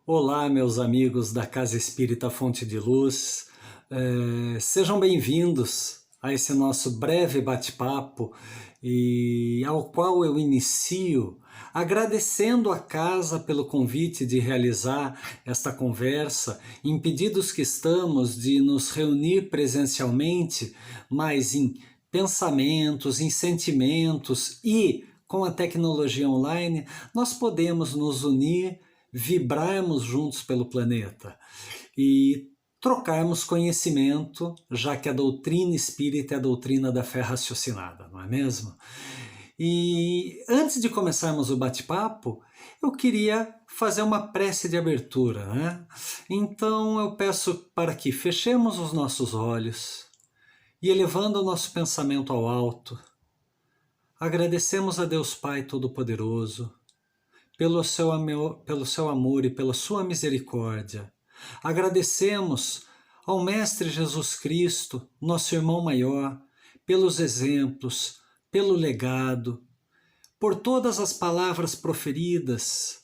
Olá, meus amigos da Casa Espírita Fonte de Luz. Sejam bem-vindos a esse nosso breve bate-papo e ao qual eu inicio agradecendo à casa pelo convite de realizar esta conversa, impedidos que estamos de nos reunir presencialmente, mas em pensamentos, em sentimentos e com a tecnologia online, nós podemos nos unir, vibrarmos juntos pelo planeta e trocarmos conhecimento, já que a doutrina espírita é a doutrina da fé raciocinada, não é mesmo? E antes de começarmos o bate-papo, eu queria fazer uma prece de abertura, né? Então eu peço para que fechemos os nossos olhos e, elevando o nosso pensamento ao alto, agradecemos a Deus Pai Todo-Poderoso pelo seu amor e pela sua misericórdia. Agradecemos ao Mestre Jesus Cristo, nosso irmão maior, pelos exemplos, pelo legado, por todas as palavras proferidas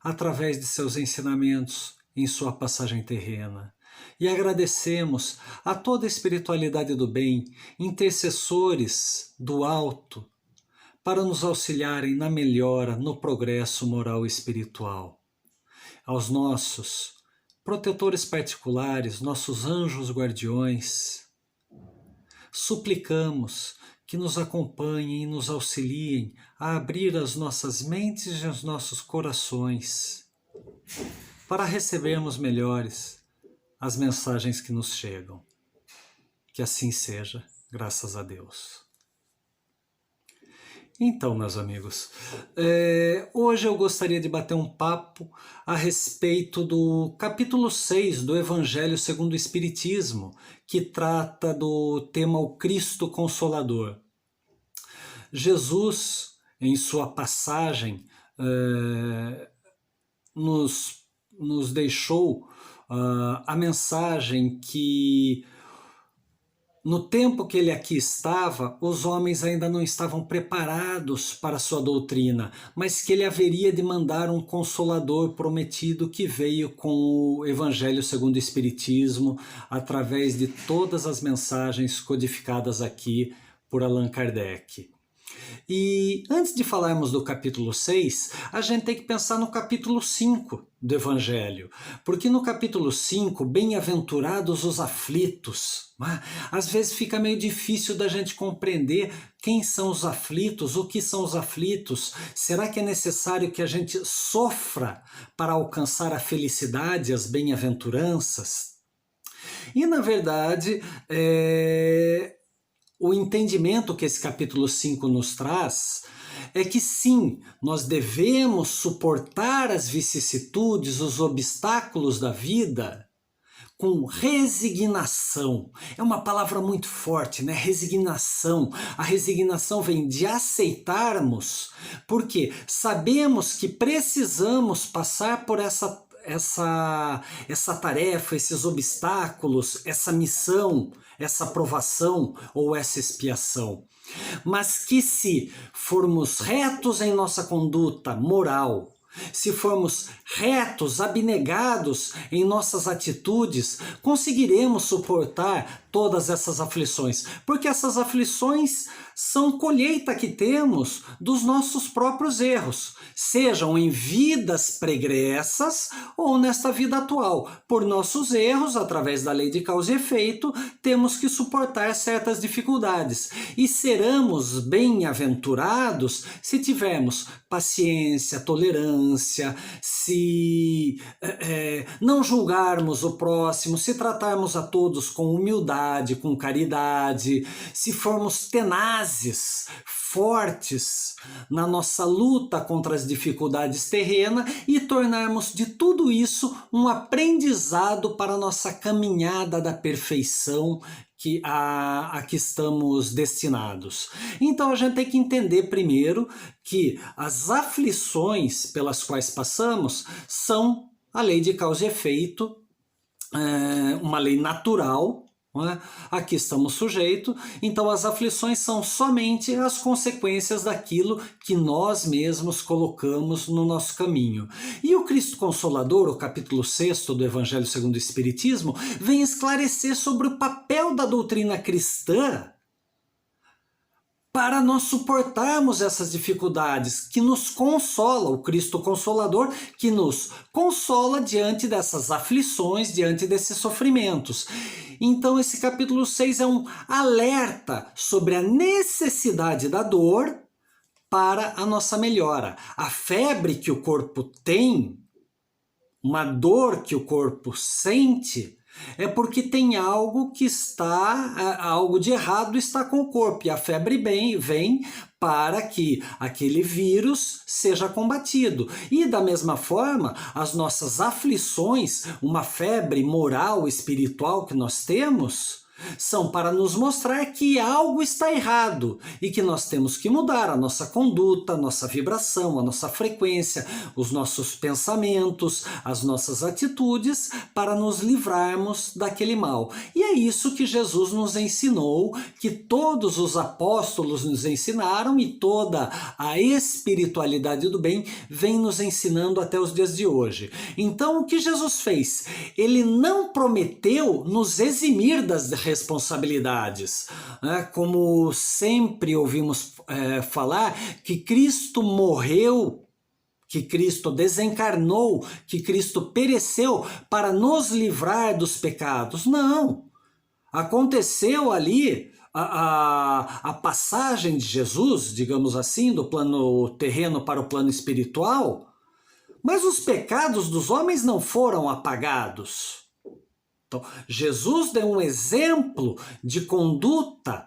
através de seus ensinamentos em sua passagem terrena. E agradecemos a toda a espiritualidade do bem, intercessores do alto, para nos auxiliarem na melhora, no progresso moral e espiritual. Aos nossos protetores particulares, nossos anjos guardiões, suplicamos que nos acompanhem e nos auxiliem a abrir as nossas mentes e os nossos corações para recebermos melhores as mensagens que nos chegam. Que assim seja, graças a Deus. Então, meus amigos, hoje eu gostaria de bater um papo a respeito do capítulo 6 do Evangelho segundo o Espiritismo, que trata do tema o Cristo Consolador. Jesus, em sua passagem, nos deixou a mensagem que no tempo que ele aqui estava, os homens ainda não estavam preparados para a sua doutrina, mas que ele haveria de mandar um Consolador prometido que veio com o Evangelho segundo o Espiritismo, através de todas as mensagens codificadas aqui por Allan Kardec. E antes de falarmos do capítulo 6, a gente tem que pensar no capítulo 5 do Evangelho, porque no capítulo 5, bem-aventurados os aflitos, às vezes fica meio difícil da gente compreender quem são os aflitos, o que são os aflitos, será que é necessário que a gente sofra para alcançar a felicidade, as bem-aventuranças? E na verdade, o entendimento que esse capítulo 5 nos traz é que sim, nós devemos suportar as vicissitudes, os obstáculos da vida com resignação. É uma palavra muito forte, né? Resignação. A resignação vem de aceitarmos, porque sabemos que precisamos passar por essa tarefa, esses obstáculos, essa missão, essa provação ou essa expiação. Mas que se formos retos em nossa conduta moral, se formos retos, abnegados em nossas atitudes, conseguiremos suportar todas essas aflições, porque essas aflições são colheita que temos dos nossos próprios erros, sejam em vidas pregressas ou nesta vida atual. Por nossos erros, através da lei de causa e efeito, temos que suportar certas dificuldades e seremos bem-aventurados se tivermos paciência, tolerância, se não julgarmos o próximo, se tratarmos a todos com humildade, com caridade, se formos tenazes, fortes na nossa luta contra as dificuldades terrenas e tornarmos de tudo isso um aprendizado para a nossa caminhada da perfeição a que estamos destinados. Então a gente tem que entender primeiro que as aflições pelas quais passamos são a lei de causa e efeito, uma lei natural, não é? Aqui estamos sujeitos, então as aflições são somente as consequências daquilo que nós mesmos colocamos no nosso caminho. E o Cristo Consolador, o capítulo 6 do Evangelho segundo o Espiritismo, vem esclarecer sobre o papel da doutrina cristã para nós suportarmos essas dificuldades, que nos consola, o Cristo Consolador, que nos consola diante dessas aflições, diante desses sofrimentos. Então esse capítulo 6 é um alerta sobre a necessidade da dor para a nossa melhora. A febre que o corpo tem, uma dor que o corpo sente, é porque tem algo que algo de errado está com o corpo, e a febre vem para que aquele vírus seja combatido. E da mesma forma, as nossas aflições, uma febre moral, espiritual que nós temos, são para nos mostrar que algo está errado e que nós temos que mudar a nossa conduta, a nossa vibração, a nossa frequência, os nossos pensamentos, as nossas atitudes para nos livrarmos daquele mal. E é isso que Jesus nos ensinou, que todos os apóstolos nos ensinaram e toda a espiritualidade do bem vem nos ensinando até os dias de hoje. Então, o que Jesus fez? Ele não prometeu nos eximir das responsabilidades, né? Como sempre ouvimos falar, que Cristo morreu, que Cristo desencarnou, que Cristo pereceu para nos livrar dos pecados. Não! Aconteceu ali a passagem de Jesus, digamos assim, do plano terreno para o plano espiritual, mas os pecados dos homens não foram apagados. Então, Jesus deu um exemplo de conduta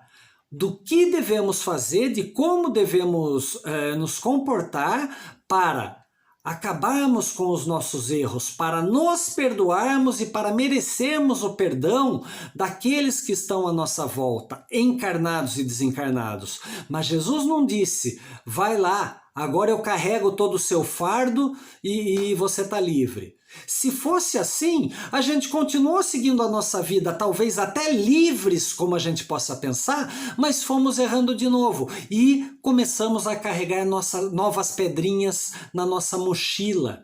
do que devemos fazer, de como devemos nos comportar para acabarmos com os nossos erros, para nos perdoarmos e para merecermos o perdão daqueles que estão à nossa volta, encarnados e desencarnados. Mas Jesus não disse, vai lá, agora eu carrego todo o seu fardo e você está livre. Se fosse assim, a gente continuou seguindo a nossa vida, talvez até livres, como a gente possa pensar, mas fomos errando de novo e começamos a carregar novas pedrinhas na nossa mochila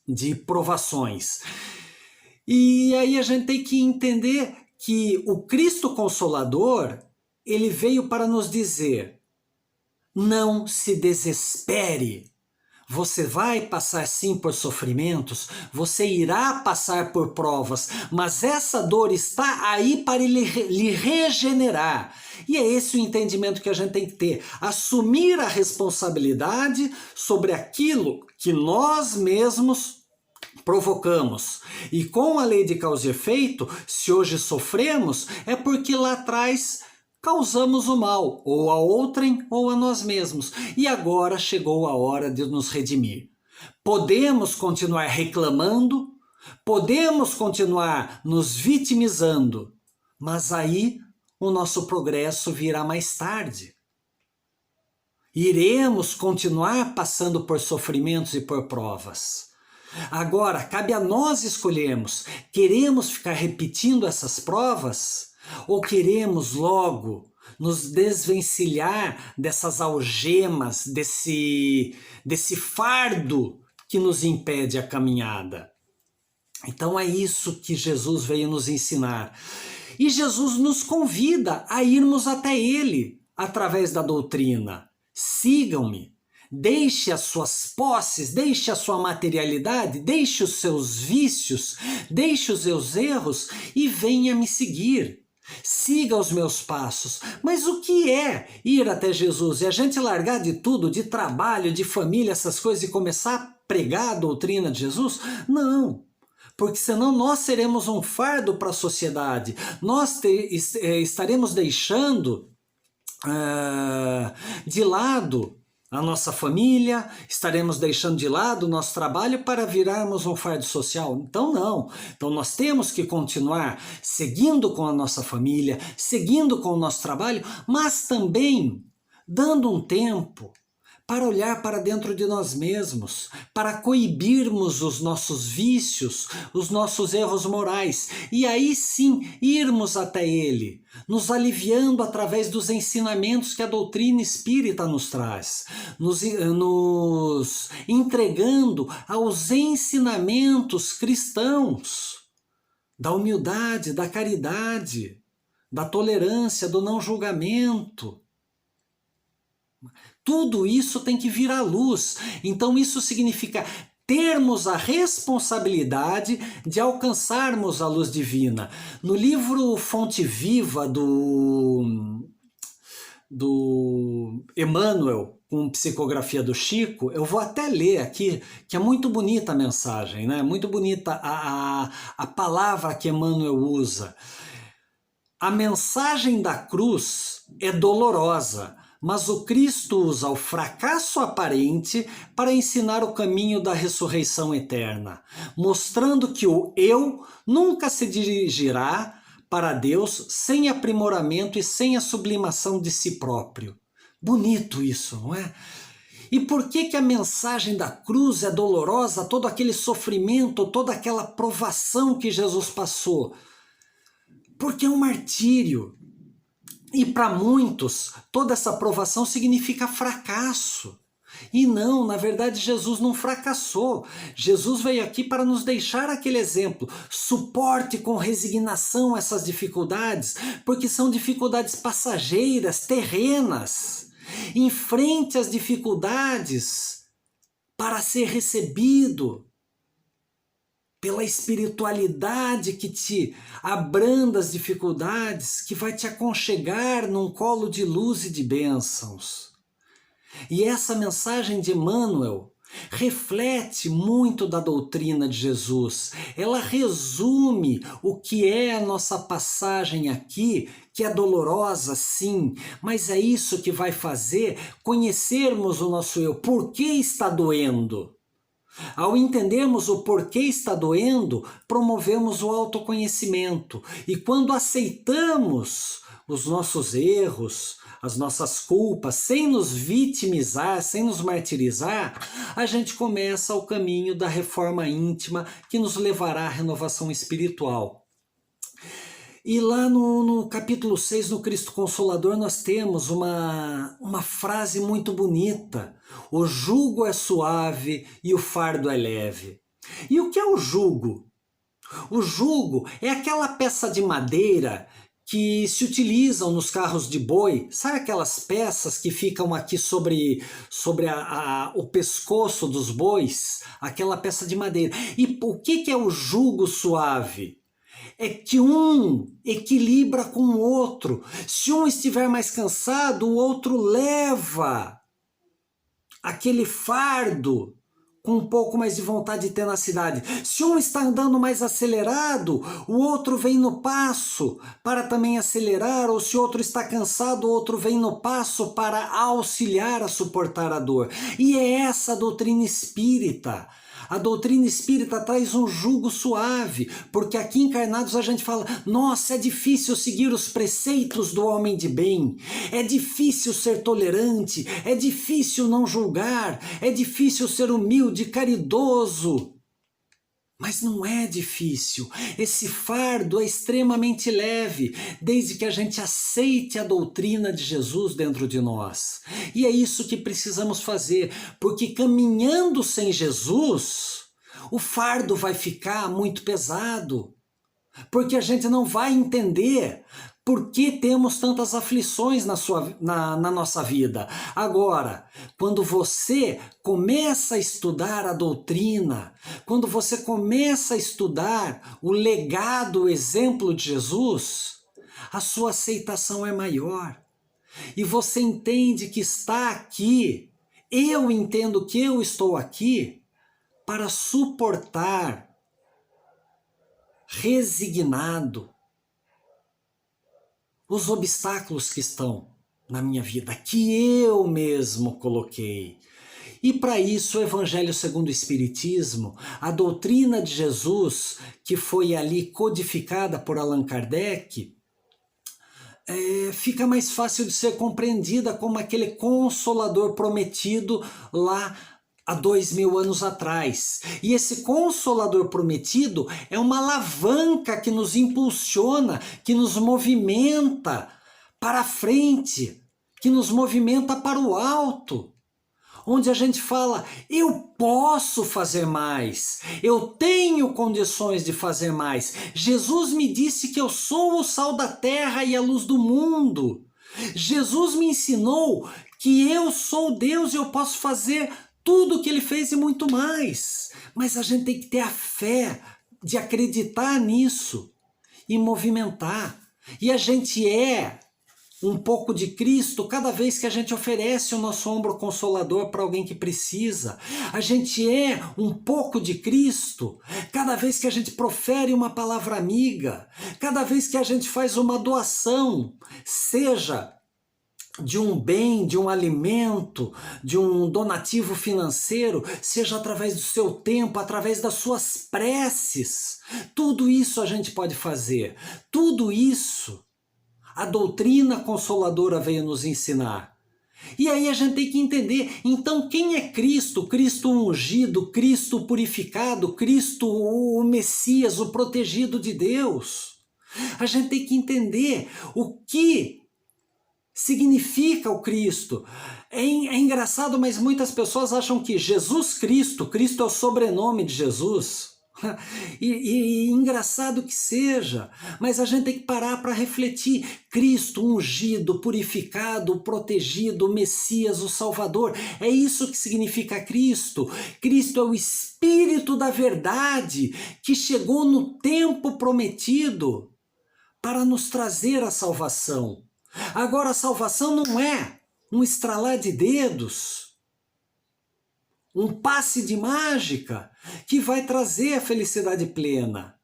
de provações. E aí a gente tem que entender que o Cristo Consolador, ele veio para nos dizer, não se desespere. Você vai passar sim por sofrimentos, você irá passar por provas, mas essa dor está aí para lhe regenerar. E é esse o entendimento que a gente tem que ter. Assumir a responsabilidade sobre aquilo que nós mesmos provocamos. E com a lei de causa e efeito, se hoje sofremos, é porque lá atrás causamos o mal, ou a outrem, ou a nós mesmos. E agora chegou a hora de nos redimir. Podemos continuar reclamando, podemos continuar nos vitimizando, mas aí o nosso progresso virá mais tarde. Iremos continuar passando por sofrimentos e por provas. Agora, cabe a nós escolhermos, queremos ficar repetindo essas provas? Ou queremos logo nos desvencilhar dessas algemas, desse fardo que nos impede a caminhada? Então é isso que Jesus veio nos ensinar. E Jesus nos convida a irmos até Ele, através da doutrina. Sigam-me. Deixe as suas posses, deixe a sua materialidade, deixe os seus vícios, deixe os seus erros e venha me seguir. Siga os meus passos. Mas o que é ir até Jesus? É a gente largar de tudo, de trabalho, de família, essas coisas e começar a pregar a doutrina de Jesus? Não. Porque senão nós seremos um fardo para a sociedade. Nós estaremos deixando de lado a nossa família, estaremos deixando de lado o nosso trabalho para virarmos um fardo social. Então não. Então nós temos que continuar seguindo com a nossa família, seguindo com o nosso trabalho, mas também dando um tempo para olhar para dentro de nós mesmos, para coibirmos os nossos vícios, os nossos erros morais, e aí sim irmos até Ele, nos aliviando através dos ensinamentos que a doutrina espírita nos traz, nos entregando aos ensinamentos cristãos, da humildade, da caridade, da tolerância, do não julgamento. Tudo isso tem que vir à luz. Então isso significa termos a responsabilidade de alcançarmos a luz divina. No livro Fonte Viva do Emmanuel, com psicografia do Chico, eu vou até ler aqui, que é muito bonita a mensagem, né? Muito bonita a palavra que Emmanuel usa. A mensagem da cruz é dolorosa, mas o Cristo usa o fracasso aparente para ensinar o caminho da ressurreição eterna, mostrando que o eu nunca se dirigirá para Deus sem aprimoramento e sem a sublimação de si próprio. Bonito isso, não é? E por que a mensagem da cruz é dolorosa, todo aquele sofrimento, toda aquela provação que Jesus passou? Porque é um martírio. E para muitos, toda essa provação significa fracasso. E não, na verdade, Jesus não fracassou. Jesus veio aqui para nos deixar aquele exemplo. Suporte com resignação essas dificuldades, porque são dificuldades passageiras, terrenas. Enfrente as dificuldades para ser recebido pela espiritualidade que te abranda as dificuldades, que vai te aconchegar num colo de luz e de bênçãos. E essa mensagem de Emmanuel reflete muito da doutrina de Jesus. Ela resume o que é a nossa passagem aqui, que é dolorosa, sim, mas é isso que vai fazer conhecermos o nosso eu. Por que está doendo? Ao entendermos o porquê está doendo, promovemos o autoconhecimento. E quando aceitamos os nossos erros, as nossas culpas, sem nos vitimizar, sem nos martirizar, a gente começa o caminho da reforma íntima que nos levará à renovação espiritual. E lá no capítulo 6, no Cristo Consolador, nós temos uma frase muito bonita. O jugo é suave e o fardo é leve. E o que é o jugo? O jugo é aquela peça de madeira que se utilizam nos carros de boi. Sabe aquelas peças que ficam aqui sobre o pescoço dos bois? Aquela peça de madeira. E o que é o jugo suave? É que um equilibra com o outro. Se um estiver mais cansado, o outro leva aquele fardo com um pouco mais de vontade e tenacidade. Se um está andando mais acelerado, o outro vem no passo para também acelerar, ou se o outro está cansado, o outro vem no passo para auxiliar a suportar a dor. E é essa a doutrina espírita. A doutrina espírita traz um jugo suave, porque aqui encarnados a gente fala, nossa, é difícil seguir os preceitos do homem de bem, é difícil ser tolerante, é difícil não julgar, é difícil ser humilde, caridoso. Mas não é difícil, esse fardo é extremamente leve, desde que a gente aceite a doutrina de Jesus dentro de nós. E é isso que precisamos fazer, porque caminhando sem Jesus, o fardo vai ficar muito pesado, porque a gente não vai entender por que temos tantas aflições na nossa vida. Agora, quando você começa a estudar a doutrina, quando você começa a estudar o legado, o exemplo de Jesus, a sua aceitação é maior. E você entende que está aqui, eu entendo que eu estou aqui para suportar, resignado, os obstáculos que estão na minha vida, que eu mesmo coloquei. E para isso o Evangelho segundo o Espiritismo, a doutrina de Jesus, que foi ali codificada por Allan Kardec, fica mais fácil de ser compreendida como aquele Consolador prometido lá há 2000 anos atrás. E esse Consolador prometido é uma alavanca que nos impulsiona, que nos movimenta para a frente, que nos movimenta para o alto, onde a gente fala, eu posso fazer mais, eu tenho condições de fazer mais. Jesus me disse que eu sou o sal da terra e a luz do mundo. Jesus me ensinou que eu sou Deus e eu posso fazer tudo o que ele fez e muito mais. Mas a gente tem que ter a fé de acreditar nisso e movimentar. E a gente um pouco de Cristo cada vez que a gente oferece o nosso ombro consolador para alguém que precisa. A gente um pouco de Cristo cada vez que a gente profere uma palavra amiga, cada vez que a gente faz uma doação, seja de um bem, de um alimento, de um donativo financeiro, seja através do seu tempo, através das suas preces. Tudo isso a gente pode fazer. Tudo isso a doutrina consoladora veio nos ensinar. E aí a gente tem que entender, então quem é Cristo? Cristo ungido, Cristo purificado, Cristo o Messias, o protegido de Deus. A gente tem que entender o que significa o Cristo. É engraçado, mas muitas pessoas acham que Jesus Cristo, Cristo é o sobrenome de Jesus. E engraçado que seja, mas a gente tem que parar para refletir. Cristo ungido, purificado, protegido, o Messias, o Salvador, é isso que significa Cristo. Cristo é o Espírito da verdade que chegou no tempo prometido para nos trazer a salvação. Agora, a salvação não é um estralar de dedos, um passe de mágica que vai trazer a felicidade plena.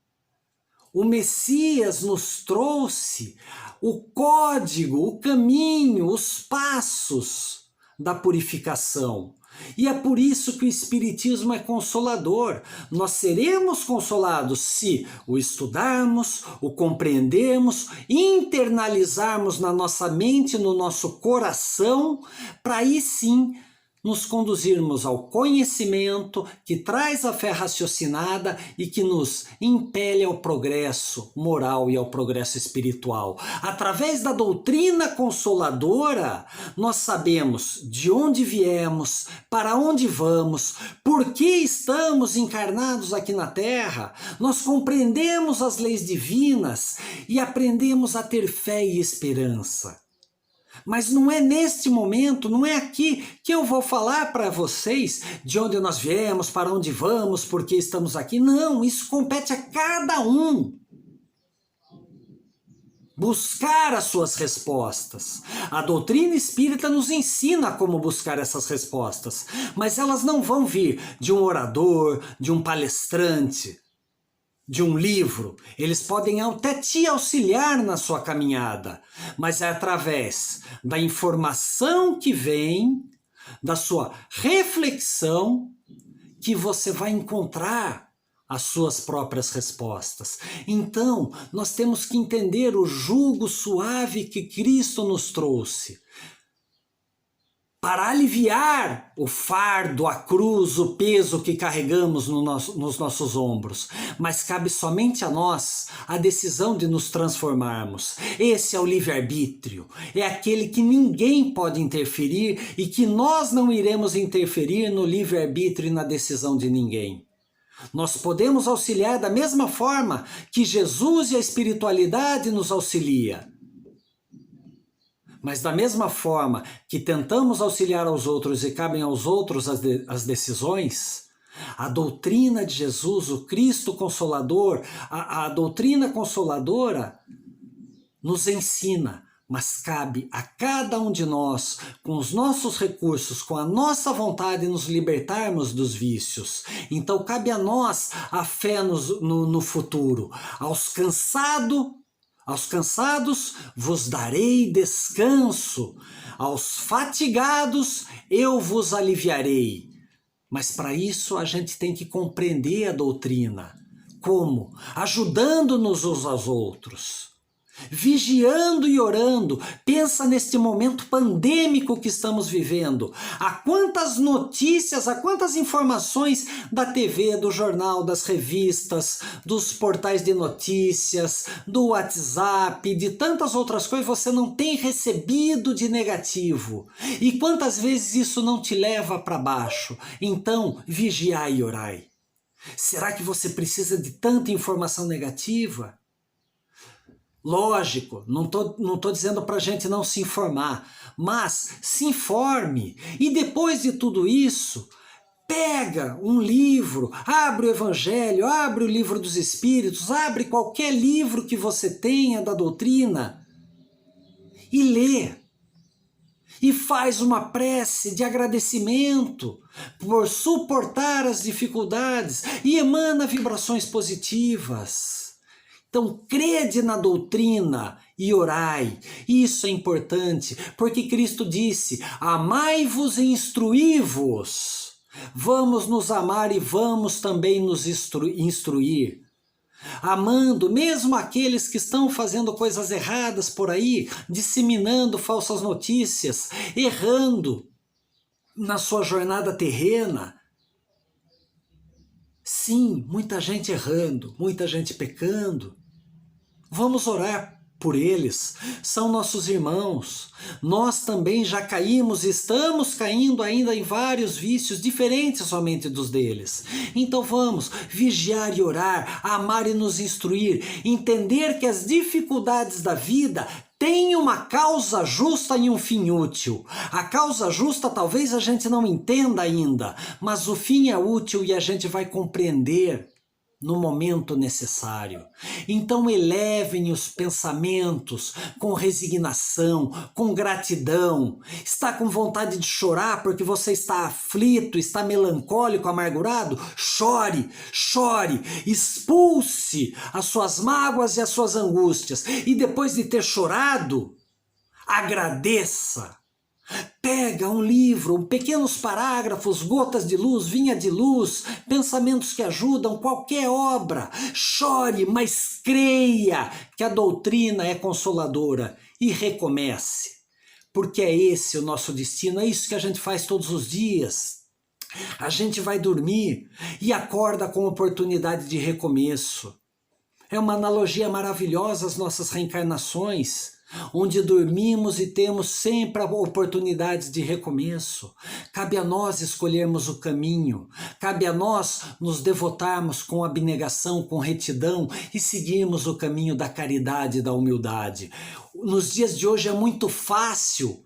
O Messias nos trouxe o código, o caminho, os passos da purificação. E é por isso que o Espiritismo é consolador. Nós seremos consolados se o estudarmos, o compreendermos, internalizarmos na nossa mente, no nosso coração, para aí sim nos conduzirmos ao conhecimento que traz a fé raciocinada e que nos impele ao progresso moral e ao progresso espiritual. Através da doutrina consoladora, nós sabemos de onde viemos, para onde vamos, por que estamos encarnados aqui na Terra, nós compreendemos as leis divinas e aprendemos a ter fé e esperança. Mas não é neste momento, não é aqui que eu vou falar para vocês de onde nós viemos, para onde vamos, por que estamos aqui. Não, isso compete a cada um buscar as suas respostas. A doutrina espírita nos ensina como buscar essas respostas, mas elas não vão vir de um orador, de um palestrante, de um livro. Eles podem até te auxiliar na sua caminhada, mas é através da informação que vem, da sua reflexão, que você vai encontrar as suas próprias respostas. Então, nós temos que entender o jugo suave que Cristo nos trouxe, para aliviar o fardo, a cruz, o peso que carregamos nos nossos ombros. Mas cabe somente a nós a decisão de nos transformarmos. Esse é o livre-arbítrio. É aquele que ninguém pode interferir e que nós não iremos interferir no livre-arbítrio e na decisão de ninguém. Nós podemos auxiliar da mesma forma que Jesus e a espiritualidade nos auxilia. Mas da mesma forma que tentamos auxiliar aos outros e cabem aos outros as decisões, a doutrina de Jesus, o Cristo Consolador, a doutrina consoladora nos ensina, mas cabe a cada um de nós, com os nossos recursos, com a nossa vontade, nos libertarmos dos vícios. Então cabe a nós a fé no futuro. Aos cansados vos darei descanso, aos fatigados eu vos aliviarei. Mas para isso a gente tem que compreender a doutrina. Como? Ajudando-nos uns aos outros. vigiando e orando. Pensa neste momento pandêmico que estamos vivendo. Há quantas notícias, há quantas informações da TV, do jornal, das revistas, dos portais de notícias, do WhatsApp, de tantas outras coisas você não tem recebido de negativo. E quantas vezes isso não te leva para baixo? Então, vigiai e orai. Será que você precisa de tanta informação negativa? Lógico, não tô dizendo para a gente não se informar, mas se informe. E depois de tudo isso, pega um livro, abre o Evangelho, abre o Livro dos Espíritos, abre qualquer livro que você tenha da doutrina e lê. E faz uma prece de agradecimento por suportar as dificuldades e emana vibrações positivas. Então, crede na doutrina e orai. Isso é importante, porque Cristo disse, amai-vos e instruí-vos. Vamos nos amar e vamos também nos instruir. Amando mesmo aqueles que estão fazendo coisas erradas por aí, disseminando falsas notícias, errando na sua jornada terrena. Sim, muita gente errando, muita gente pecando. Vamos orar por eles, são nossos irmãos. Nós também já caímos, estamos caindo ainda em vários vícios diferentes somente dos deles. Então vamos vigiar e orar, amar e nos instruir, entender que as dificuldades da vida têm uma causa justa e um fim útil. A causa justa talvez a gente não entenda ainda, mas o fim é útil e a gente vai compreender no momento necessário. Então elevem os pensamentos com resignação, com gratidão. Está com vontade de chorar porque você está aflito, está melancólico, amargurado? Chore, chore, expulse as suas mágoas e as suas angústias. E depois de ter chorado, agradeça. Pega um livro, pequenos parágrafos, gotas de luz, vinha de luz, pensamentos que ajudam, qualquer obra. Chore, mas creia que a doutrina é consoladora e recomece. Porque é esse o nosso destino, é isso que a gente faz todos os dias. A gente vai dormir e acorda com oportunidade de recomeço. É uma analogia maravilhosa às nossas reencarnações, onde dormimos e temos sempre a oportunidade de recomeço. Cabe a nós escolhermos o caminho, cabe a nós nos devotarmos com abnegação, com retidão e seguirmos o caminho da caridade e da humildade. Nos dias de hoje é muito fácil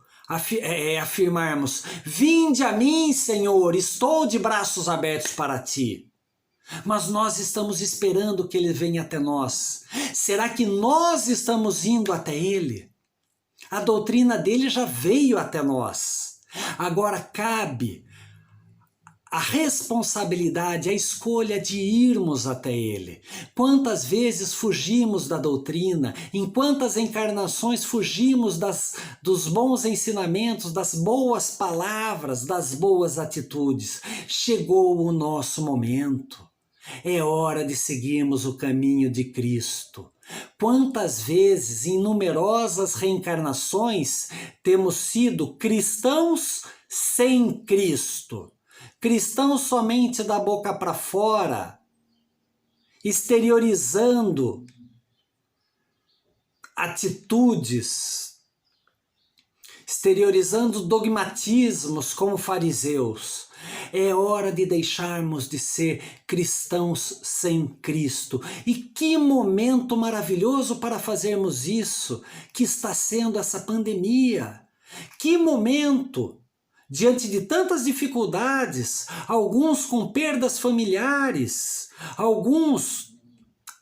afirmarmos, vinde a mim, Senhor, estou de braços abertos para ti. Mas nós estamos esperando que ele venha até nós. Será que nós estamos indo até ele? A doutrina dele já veio até nós. Agora cabe a responsabilidade, a escolha de irmos até ele. Quantas vezes fugimos da doutrina, em quantas encarnações fugimos dos bons ensinamentos, das boas palavras, das boas atitudes. Chegou o nosso momento. É hora de seguirmos o caminho de Cristo. Quantas vezes, em numerosas reencarnações, temos sido cristãos sem Cristo? Cristãos somente da boca para fora, exteriorizando atitudes, exteriorizando dogmatismos como fariseus. É hora de deixarmos de ser cristãos sem Cristo. E que momento maravilhoso para fazermos isso, que está sendo essa pandemia. Que momento! Diante de tantas dificuldades, alguns com perdas familiares, alguns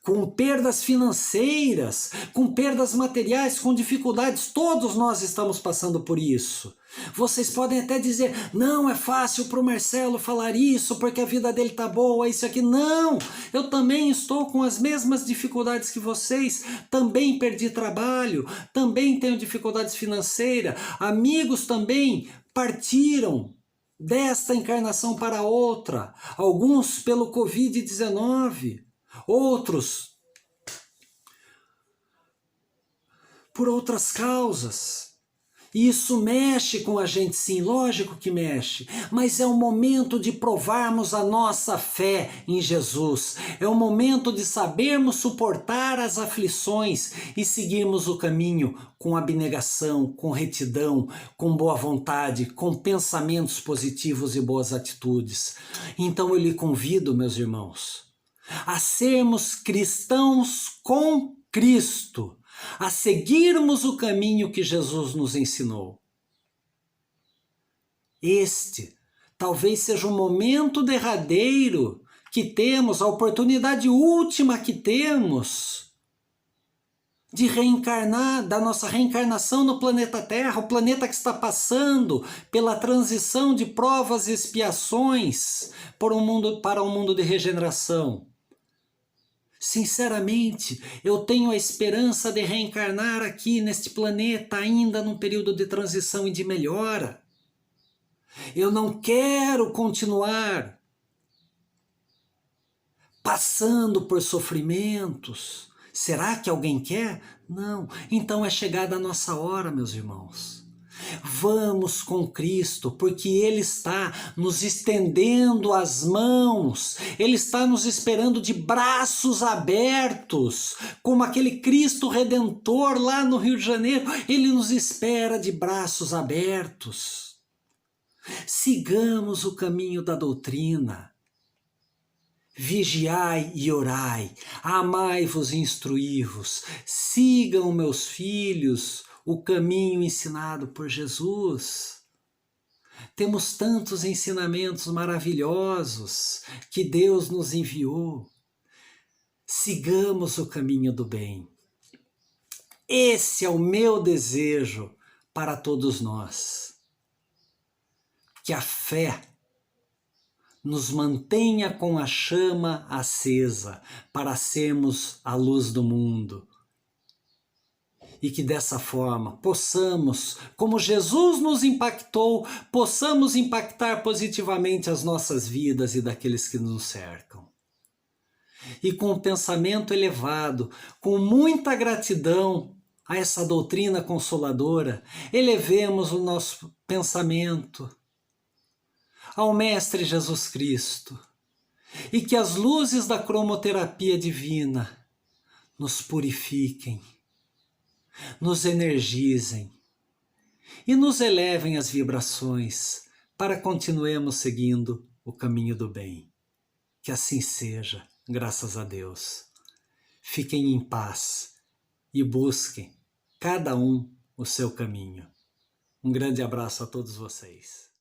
com perdas financeiras, com perdas materiais, com dificuldades, todos nós estamos passando por isso. Vocês podem até dizer, não é fácil para o Marcelo falar isso, porque a vida dele está boa, isso aqui. Não, eu também estou com as mesmas dificuldades que vocês, também perdi trabalho, também tenho dificuldades financeiras, amigos também partiram desta encarnação para outra, alguns pelo Covid-19, outros por outras causas. E isso mexe com a gente, sim, lógico que mexe, mas é o momento de provarmos a nossa fé em Jesus. É o momento de sabermos suportar as aflições e seguirmos o caminho com abnegação, com retidão, com boa vontade, com pensamentos positivos e boas atitudes. Então eu lhe convido, meus irmãos, a sermos cristãos com Cristo, a seguirmos o caminho que Jesus nos ensinou. Este talvez seja o momento derradeiro que temos, a oportunidade última que temos de reencarnar, da nossa reencarnação no planeta Terra, o planeta que está passando pela transição de provas e expiações para um mundo de regeneração. Sinceramente, eu tenho a esperança de reencarnar aqui neste planeta ainda num período de transição e de melhora. Eu não quero continuar passando por sofrimentos. Será que alguém quer? Não. Então é chegada a nossa hora, meus irmãos. Vamos com Cristo, porque Ele está nos estendendo as mãos, Ele está nos esperando de braços abertos, como aquele Cristo Redentor lá no Rio de Janeiro, Ele nos espera de braços abertos. Sigamos o caminho da doutrina. Vigiai e orai, amai-vos e instruí-vos, sigam, meus filhos, o caminho ensinado por Jesus. Temos tantos ensinamentos maravilhosos que Deus nos enviou. Sigamos o caminho do bem. Esse é o meu desejo para todos nós. Que a fé nos mantenha com a chama acesa para sermos a luz do mundo. E que dessa forma possamos, como Jesus nos impactou, possamos impactar positivamente as nossas vidas e daqueles que nos cercam. E com um pensamento elevado, com muita gratidão a essa doutrina consoladora, elevemos o nosso pensamento ao Mestre Jesus Cristo, e que as luzes da cromoterapia divina nos purifiquem, nos energizem e nos elevem as vibrações para continuemos seguindo o caminho do bem. Que assim seja, graças a Deus. Fiquem em paz e busquem cada um o seu caminho. Um grande abraço a todos vocês.